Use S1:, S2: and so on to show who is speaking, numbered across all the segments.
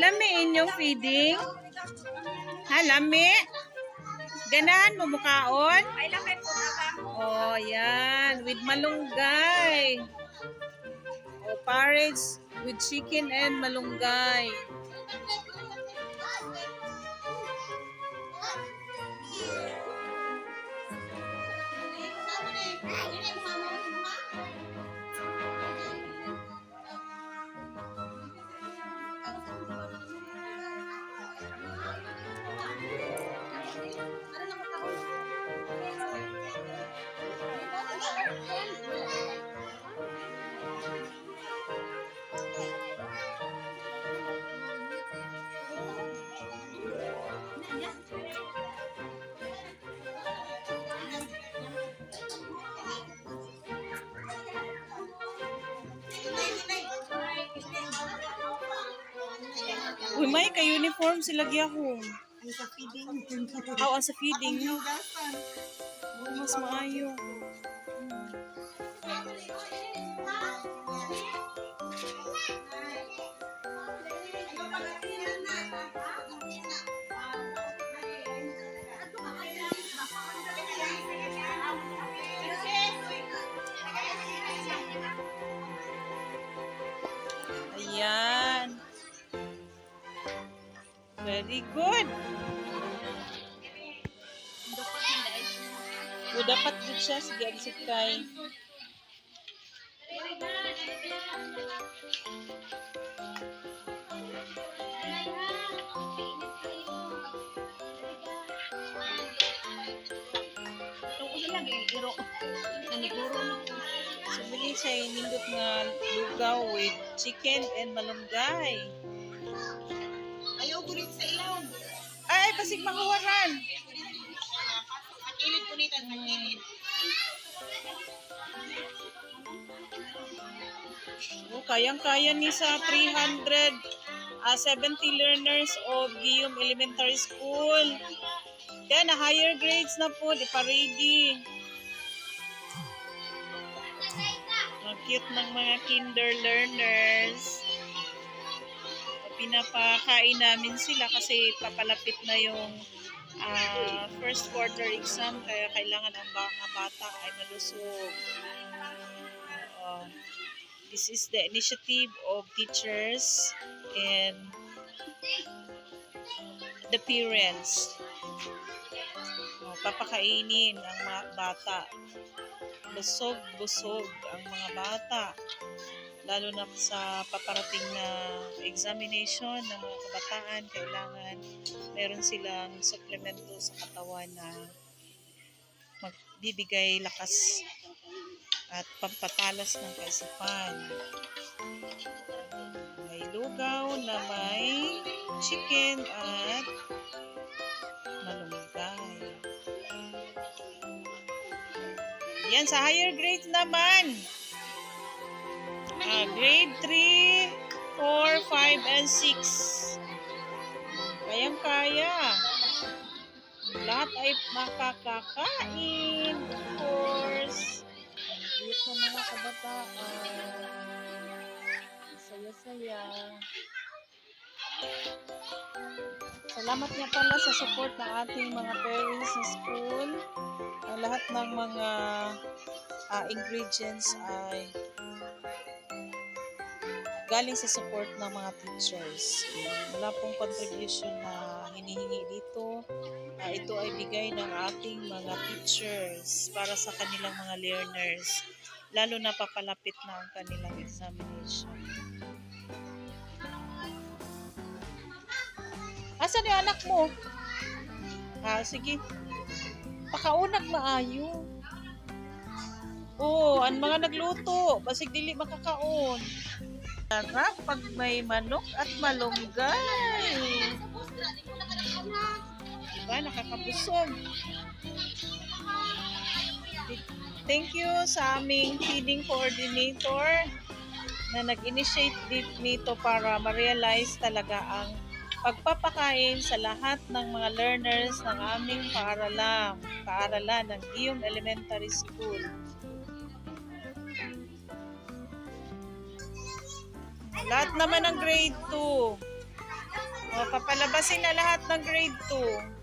S1: Lami inyong feeding? Ha, lami? Ganahan mo mukaon?
S2: Ay, laki po na ka.
S1: Oh, yan. With malunggay. Oh, porridge with chicken and malunggay. Uy, may ka-uniform sila gyahon.
S2: Ano sa feeding?
S1: How sa feeding? Mas maayo. Ayan. Very good. O, dapat good siya. Sige, alisip kay. Sumili siya nindot nga lugaw with chicken and malunggay.
S2: Ayaw gulit sa ilaw.
S1: Ay, pasig makawaran.
S2: Sakilid po nito, sakilid.
S1: Oh, kayang-kaya ni sa 370 learners of Guillaume Elementary School. Kaya na higher grades na po, di pa ready. Ang cute ng mga kinder learners. Pinapakain namin sila kasi papalapit na yung first quarter exam, kaya kailangan ang mga bata ay malusog. This is the initiative of teachers and the parents. Papakainin ang mga bata. Busog-busog ang mga bata. Lalo na sa paparating na examination ng mga kabataan, kailangan meron silang suplemento sa katawan na magbibigay lakas at pampatalas ng kaisipan. May lugaw na may chicken at malunggay. Yan, sa higher grades naman. Grade 3, 4, 5, and 6. Kayang-kaya. Lahat ay makakakain. Of course. Ang cute ng mga kabataan. Saya-saya. Salamat nga pala sa support ng ating mga parents sa school. Ang lahat ng mga ingredients ay galing sa support ng mga teachers. Wala pong contribution na hinihingi dito. Ito ay bigay ng ating mga teachers para sa kanilang mga learners. Lalo na papalapit na ang kanilang examination. Asan yung anak mo? Sige. Pakaunag maayo. Oh, ang mga nagluto. Basig dili makakaon. Sarap pag may manok at malunggay. Diba? Nakakabusog. Thank you sa aming feeding coordinator na nag-initiate nito para ma-realize talaga ang pagpapakain sa lahat ng mga learners ng aming paaralan ng Guillaume Elementary School. Lahat naman ng grade 2. O, papalabasin na lahat ng grade 2.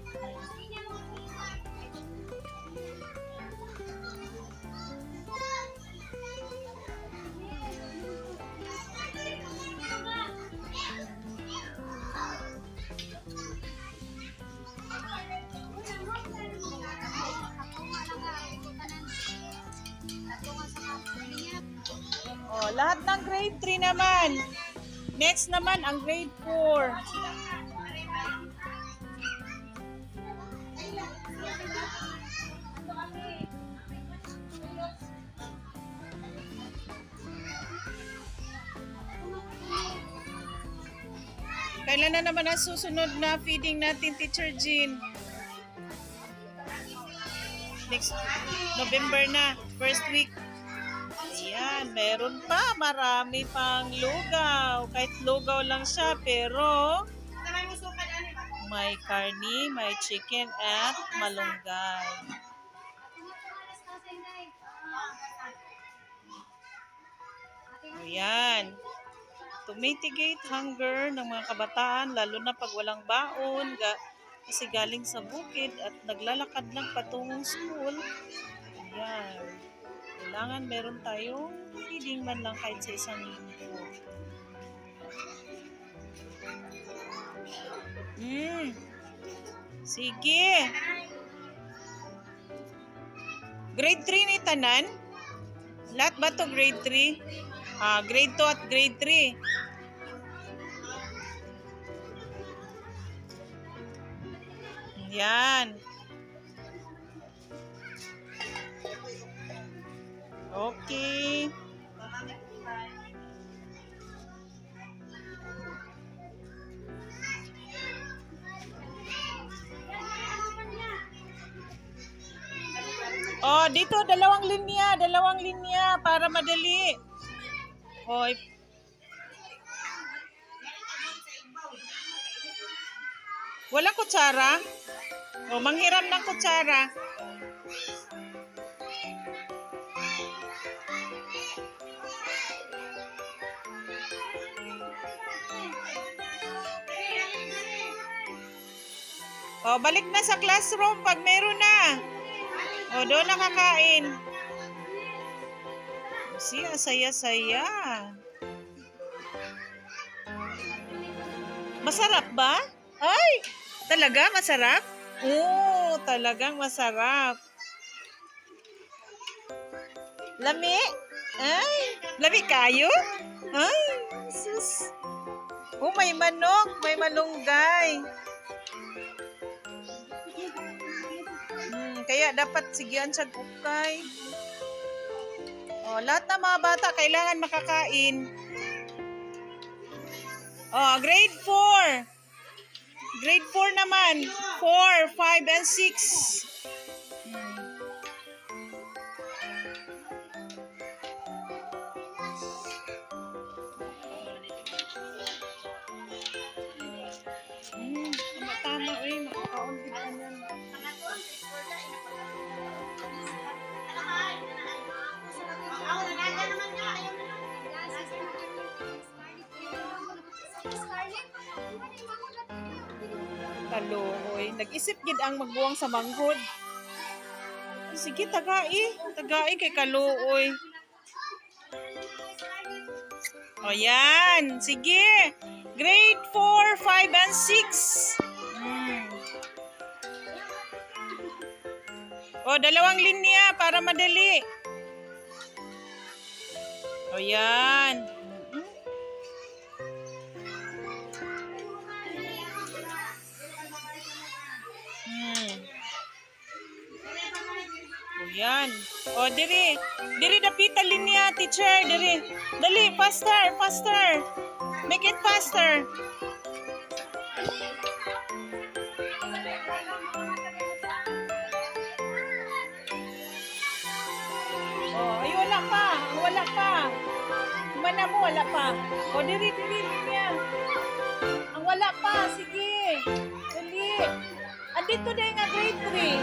S1: Oh, lahat ng grade 3 naman. Next naman ang grade 4. Kailan na naman ang susunod na feeding natin, Teacher Jean? Next November na, first week. Ayan, meron pa. Marami pang lugaw. Kahit lugaw lang siya, pero may karni, may chicken, at malunggay. Ayan. To mitigate hunger ng mga kabataan, lalo na pag walang baon, kasi galing sa bukid at naglalakad lang patungong school. Ayan. Kailangan meron tayong feeding man lang kahit sa isang linggo. Sige. Grade 3 ni tanan? Lahat ba to grade 3? Grade 2 at grade 3. Yan. Okay. Oh, dito dalawang linya para madali. Hoy. Walang kutsara? O, manghiram ng kutsara. O, balik na sa classroom pag meron na. O, doon nakakain. Siya, saya-saya. Masarap ba? Ay, talaga masarap? Oo, talagang masarap. Lami? Ay, lami kayo? Ay, sus. Oh, may manok, may malunggay. Kaya dapat sigian siya ukay. Oh, lahat ng mga bata kailangan makakain. Oh, grade 4. Grade 4 naman. 4, 5, and 6. Tama, makakaon din ka niyan. Kaluoy. Nag-isip gid ang magbuwang sa manghod. Sige, tagai kay kaluoy. O yan, sige. Grade 4, 5, and 6. O, dalawang linya para madali. O yan. Yan. O, diri dapita linya, teacher. Diri. Dali, faster. Make it faster. Oh, ay wala pa. Kumana mo, wala pa. O, diri linya. Ang wala pa, sige. dito na nga grade 3.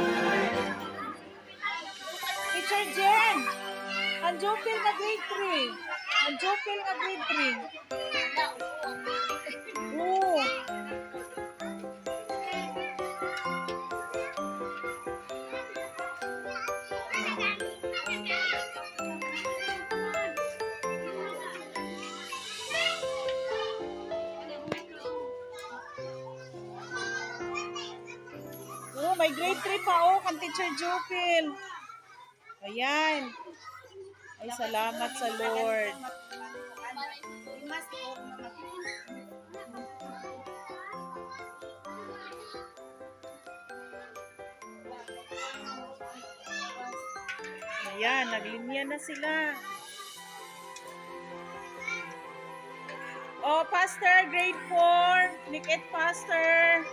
S1: Teacher Jen. Ang Jopil na grade 3. Ang Jopil na grade 3. Oo. Oh, may grade 3 pa oh, kan Teacher Jopil. Ayan. Ay, salamat sa Lord. Ayan, naglinya na sila. Oh, Pastor, grade 4. Nikit, Pastor.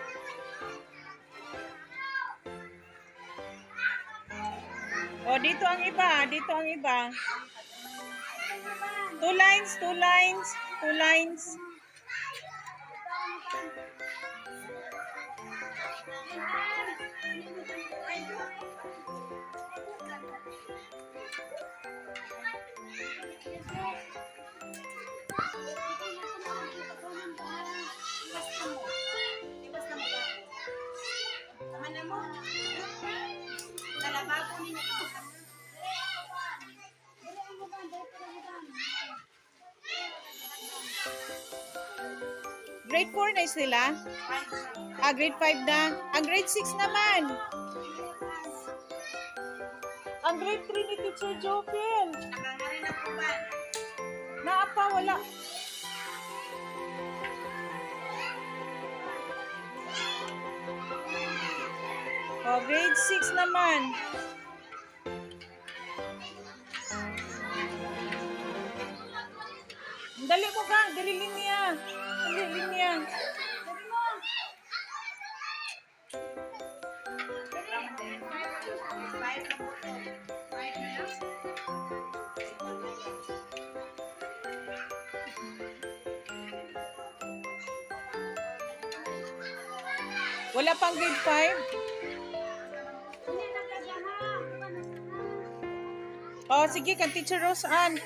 S1: Oh, dito ang iba. Dito ang iba. 2 lines, 2 lines, 2 lines. Grade 4 na sila? Ah, grade 5 na. Ang grade 6 naman. Ang grade 3 ni Teacher Jopil. Naapa, wala. Oh, grade 6 naman. Dali mo ka, dali linya. Dali linya. Wala pang grade 5? Oh, sige, kan Teacher Rose Ann.